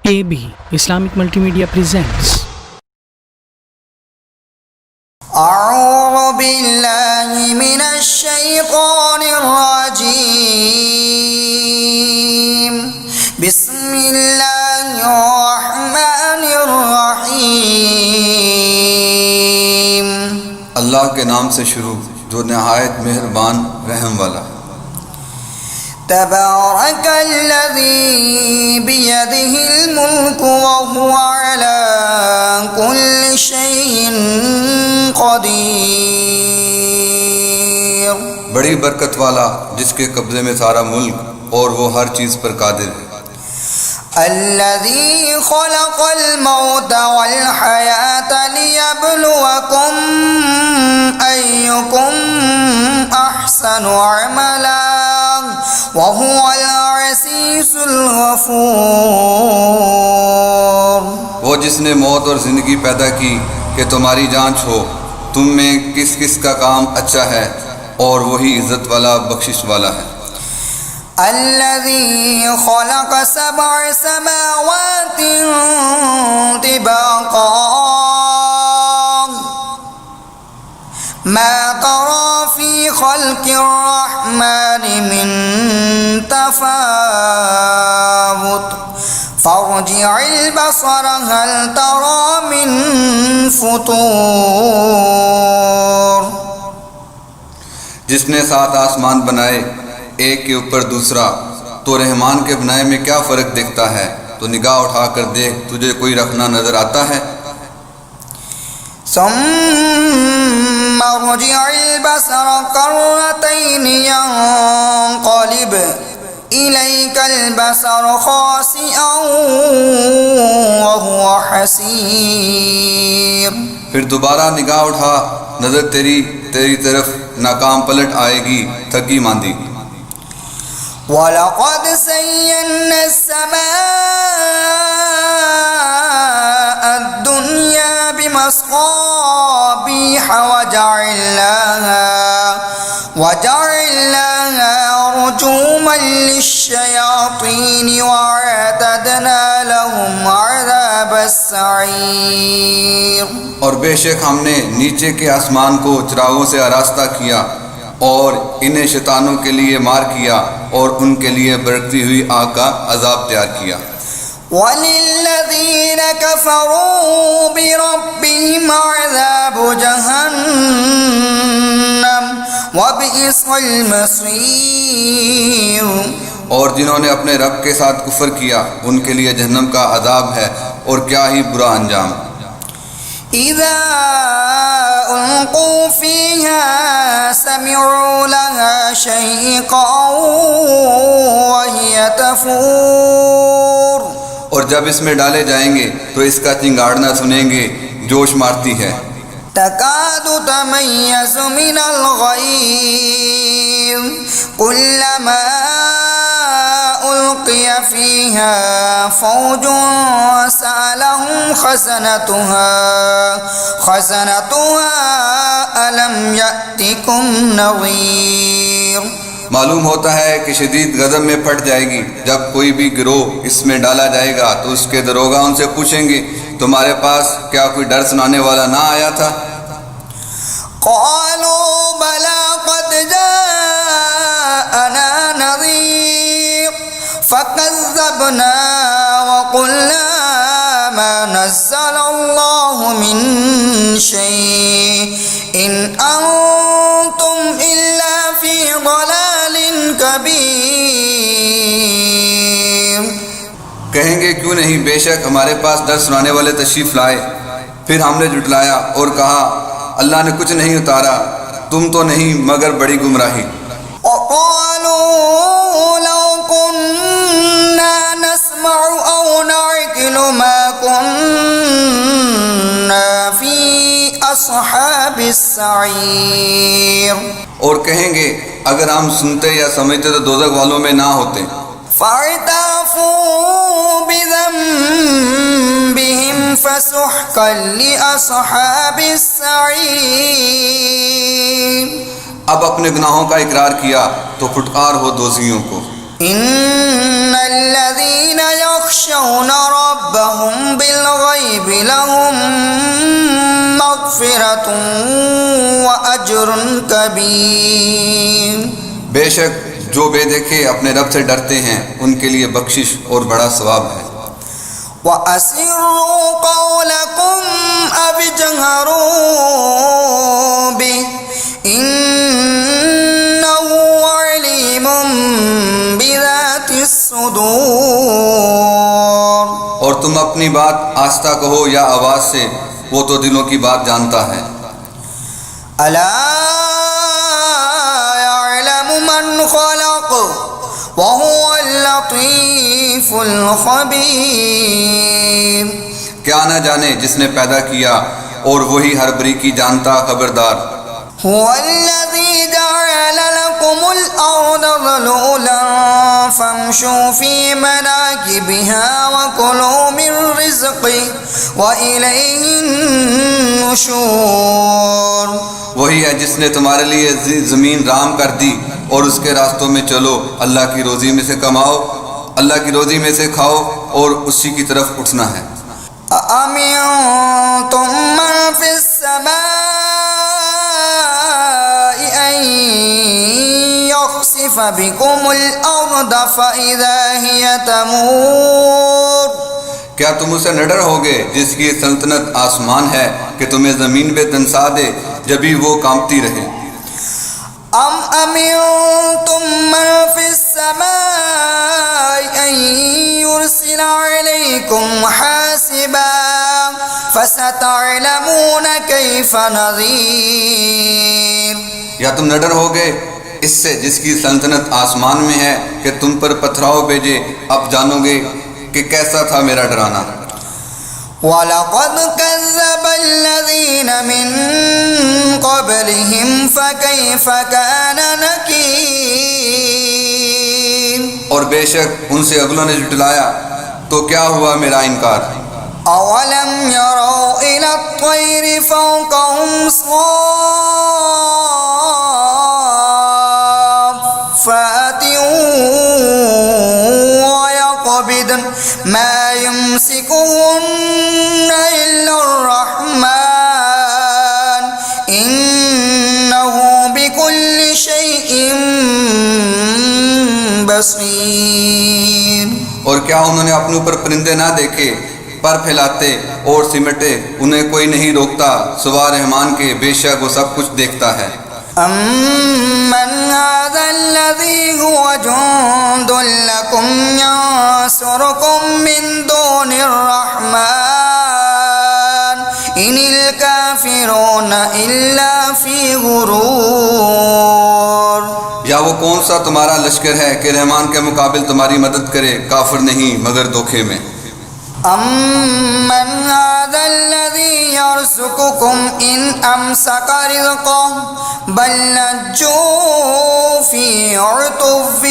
KB Islamic Multimedia presents. أعوذ بالله من الشيطان الرجيم بسم الله الرحمن الرحيم اللہ کے نام سے شروع جو نہایت مہربان رحم والا ہے۔ تبارك الذي بيده الملك وهو على كل شيء قدير۔ بڑی برکت والا جس کے قبضے میں سارا ملک اور وہ ہر چیز پر قادر ہے۔ الذي خلق الموت والحياة ليبلوكم أيكم أحسن عملا وهو العزيز الغفور۔ وہ جس نے موت اور زندگی پیدا کی کہ تمہاری جانچ ہو تم میں کس کس کا کام اچھا ہے، اور وہی عزت والا بخشش والا ہے۔ الذي خلق 7 سماوات طباقا ما ترى في خلق الرحمن من تفاوت فارجع البصر هل ترى من فطور۔ جس نے 7 آسمان بنائے ایک کے اوپر دوسرا، تو رحمان کے بنائے میں کیا فرق دیکھتا ہے؟ تو نگاہ اٹھا کر دیکھ تجھے کوئی رکھنا نظر آتا ہے؟ ثم ارجع البصر كرتين ينقلب إليك البصر خاسئا وهو حسير۔ پھر دوبارہ نگاہ اٹھا، نظر تیری طرف ناکام پلٹ آئے گی، تھکی ماندی۔ وَلَقَدْ زَيَّنَّا السَّمَاءَ الدُّنْيَا بِمَصَابِيحَ وَجَعَلْنَاهَا رُجُومًا لِلشَّيَاطِينِ وَأَعْتَدْنَا لَهُمْ عَذَابَ السَّعِيرِ۔ اور بے شک ہم نے نیچے کے آسمان کو چراغوں سے آراستہ کیا اور انہیں شیطانوں کے لیے مار کیا اور ان کے لیے برکتی ہوئی آگ کا عذاب تیار کیا۔ وَلِلَّذِينَ كَفَرُوا بِرَبِّهِمْ عَذَابُ جَهَنَّمَ وَبِئْسَ الْمَصِيرُ۔ اور جنہوں نے اپنے رب کے ساتھ کفر کیا ان کے لیے جہنم کا عذاب ہے، اور کیا ہی برا انجام۔ إِذَا أُلْقُوا فِيهَا سَمِعُوا لَهَا شَهِيقًا وَهِيَ تَفُورُ۔ اور جب اس میں ڈالے جائیں گے تو اس کا چنگاڑنا سنیں گے، جوش مارتی ہے۔ تَكَادُ تَمَيَّزُ مِنَ الْغَيْظِ كُلَّمَا أُلْقِيَ فِيهَا فَوْجٌ سَأَلَهُمْ خَزَنَتُهَا أَلَمْ يَأْتِكُمْ نَذِيرٌ۔ معلوم ہوتا ہے کہ شدید غضب میں پھٹ جائے گی جب کوئی بھی گروہ اس میں ڈالا جائے گا، تو اس کے داروغہ ان سے پوچھیں گے تمہارے پاس کیا کوئی ڈر سنانے والا نہ آیا تھا؟ قالوا بلى قد جاءنا نذير فكذبنا وقلنا ما نزل الله من شيء إن أنتم إلا في ضلال كبير۔ کہیں گے کیوں نہیں، بے شک ہمارے پاس ڈر سنانے والے تشریف لائے۔ پھر ہم نے جھٹلایا اور کہا اللہ نے کچھ نہیں اتارا، تم تو نہیں مگر بڑی گمراہی۔ وقالوا لو كنا نسمع أو نعقل ما كنا في أصحاب السعير۔ اور کہیں گے اگر ہم سنتے یا سمجھتے تو دوزخ والوں میں نہ ہوتے۔ فاعترفوا بذنبهم فسحقا لأصحاب السعير۔ اب اپنے گناہوں کا اقرار کیا تو پھٹکار ہو دوزیوں کو۔ ان الذين يخشون ربهم بالغیب لهم مغفرة وأجر کبیر. بے شک جو بے دیکھے اپنے رب سے ڈرتے ہیں ان کے لیے بخشش اور بڑا ثواب ہے. وَأَسِرُّوا قَوْلَكُمْ أَوِ اجْهَرُوا بِهِ إِنَّهُ عَلِيمٌ بِذَاتِ الصُّدُورِ. اور تم اپنی بات آہستہ کہو یا آواز سے، وہ تو دلوں کی بات جانتا ہے. أَلَا يَعْلَمُ مَنْ خَلَقَ وَهُوَ اللَّطِيفُ الْخَبِيرُ. کیا نہ جانے جس نے پیدا کیا اور وہی ہر بریکی جانتا خبردار. هو الذي جعل لكم الأرض ذلولا فامشوا في مناكبها وكلوا من رزقه وإليه النشور. وہی ہے جس نے تمہارے لیے زمین رام کر دی اور اس کے راستوں میں چلو، اللہ کی روزی میں سے کماؤ، اللہ کی روزی میں سے کھاؤ اور اسی کی طرف اٹھنا ہے. أَأَمِنتُم مَّن فِي السَّمَاءِ أَن يَخْسِفَ بِكُمُ الْأَرْضَ فَإِذَا هِيَ تَمُورُ. کیا تم اسے نہ ڈر ہوگے جس کی سلطنت آسمان ہے کہ تمہیں زمین پہ دنسا دے جبھی وہ کانپتی رہے. أَمْ أَمِنتُم مَّن فِي السَّمَاءِ أَن يُرْسِلَ عَلَيْكُمْ حَاسِبًا فَسَتَعْلَمُونَ كَيْفَ نَذِيرِ. یا تم نہ ڈر ہوگے اس سے جس کی سلطنت آسمان میں ہے کہ تم پر پتھراؤ بھیجے، اب جانو گے کہ کیسا تھا میرا ڈرانا. وَلَقَدْ كَذَّبَ الَّذِينَ مِن قَبْلِهِمْ فَكَيْفَ كَانَ نَكِيرِ. اور بے شک ان سے اگلوں نے جھٹلایا تو کیا ہوا میرا انکار. أَوَلَمْ يَرَوْا إِلَى الطَّيْرِ فَوْقَهُمْ صَافَّاتٍ وَيَقْبِضْنَ مَا يُمْسِكُهُنَّ إِلَّا الرَّحْمَنُ إِنَّهُ بِكُلِّ شَيْءٍ بَصِيرٌ. اور کیا انہوں نے اپنے اوپر پرندے نہ دیکھے، پر پھیلاتے اور سمٹے، انہیں کوئی نہیں روکتا سوا رحمان کے، بے شک وہ سب کچھ دیکھتا ہے. أَمَّنْ هَذَا الَّذِي هُوَ جُندٌ لَكُمْ يَنصُرُكُم مِّن دُونِ الرَّحْمَنِ إِنِ الْكَافِرُونَ إِلَّا فِي غُرُورٍ. یا وہ کون سا تمہارا لشکر ہے کہ رحمان کے مقابل تمہاری مدد کرے، کافر نہیں مگر دھوکے میں. أَمَّنْ هَذَا الَّذِي يَرْزُقُكُمْ إِنْ أَمْسَكَ رِزْقَهُ بَل لَّجُّوا فِي عُتُوٍّ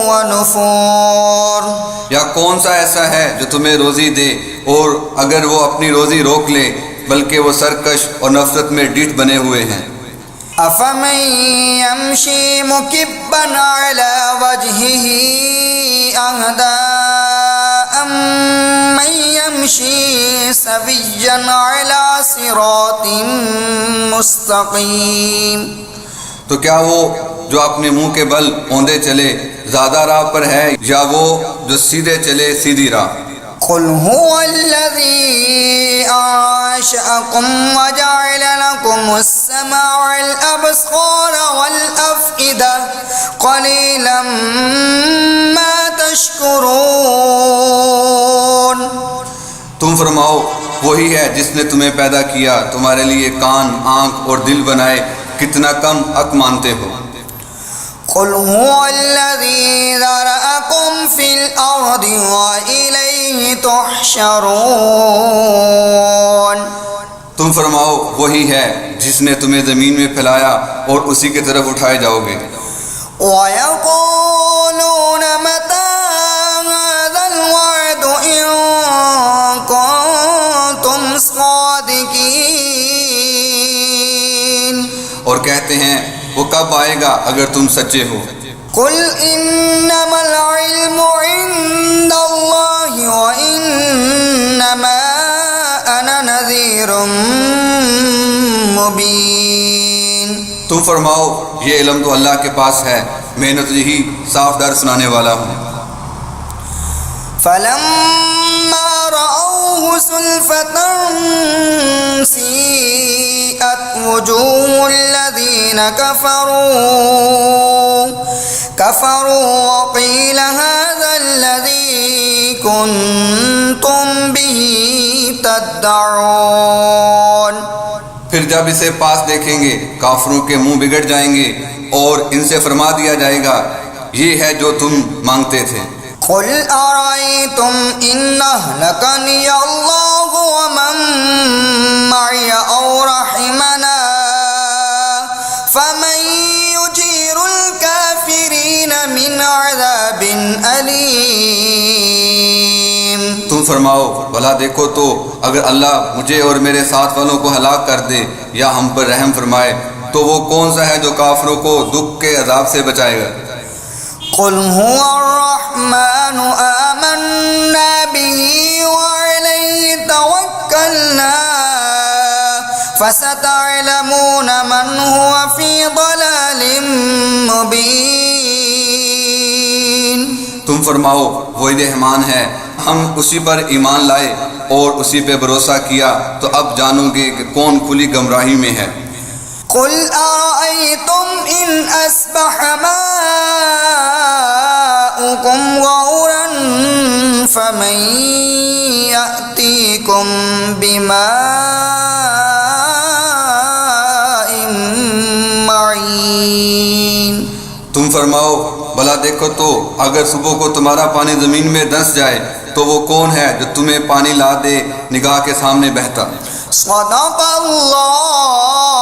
وَنُفُورٍ. یا کون سا ایسا ہے جو تمہیں روزی دے اور اگر وہ اپنی روزی روک لے، بلکہ وہ سرکش اور نفرت میں ڈیٹھ بنے ہوئے ہیں. أَفَمَن يَمْشِي مُكِبًّا عَلَى وَجْهِهِ أَهْدَىٰ أَمَّن يَمْشِي سَوِيًّا عَلَىٰ صِرَاطٍ مُّسْتَقِيمٍ. تو کیا وہ جو اپنے منہ کے بل اوندے چلے زیادہ راہ پر ہے یا وہ جو سیدھے چلے سیدھی راہ. قُلْ هُوَ الَّذِي أَنشَأَكُمْ وَجَعَلَ لَكُمُ السَّمْعَ وَالْأَبْصَارَ وَالْأَفْئِدَةَ قَلِيلًا مَا تَشْكُرُونَ. تم فرماؤ وہی ہے جس نے تمہیں پیدا کیا، تمہارے لیے کان، آنکھ اور دل بنائے، کتنا کم حق مانتے ہو. قُلْ هُوَ الَّذِي ذَرَأَكُمْ فِي الْأَرْضِ وَإِلَيْهِ تُحْشَرُونَ. تم فرماؤ وہی ہے جس نے تمہیں زمین میں پھیلایا اور اسی کی طرف اٹھائے جاؤ گے. وَيَقُولُونَ مَتَىٰ هَٰذَا الْوَعْدُ إِن كُنتُمْ صَادِقِينَ. اور کہتے ہیں وہ کب آئے گا اگر تم سچے ہو. قُلْ إِنَّمَا الْعِلْمُ عِندَ اللَّهِ وَإِنَّمَا نذير مبين. تم فرماؤ یہ علم تو اللہ کے پاس ہے، میں نے تجھے ہی صاف ڈر سنانے والا ہوں. فلما رأوه زلفة سيئت وجوه الذين كفروا وقيل هذا الذي كنتم به تدعون. پھر جب اسے پاس دیکھیں گے کافروں کے منہ بگڑ جائیں گے اور ان سے فرما دیا جائے گا یہ ہے جو تم مانگتے تھے. قل أرأيتم إن أهلكني الله ومن معي أو رحمنا فمن يجير الكافرين من عذاب أليم. تم فرماؤ بھلا دیکھو تو اگر اللہ مجھے اور میرے ساتھ والوں کو ہلاک کر دے یا ہم پر رحم فرمائے تو وہ کون سا ہے جو کافروں کو دکھ کے عذاب سے بچائے گا. قل هو الرحمن آمنا به وعليه توكلنا فستعلمون من هو في ضلال مبين. تم فرماؤ وہی رحمان ہے، ہم اسی پر ایمان لائے اور اسی پہ بھروسہ کیا تو اب جانو گے کہ کون کھلی گمراہی میں ہے. قل أرأيتم إن أصبح ماؤكم غورا فمن يأتيكم بماء معين. تم فرماؤ بھلا دیکھو تو اگر صبح کو تمہارا پانی زمین میں دھنس جائے تو وہ کون ہے جو تمہیں پانی لا دے نگاہ کے سامنے بہتا. صدق اللہ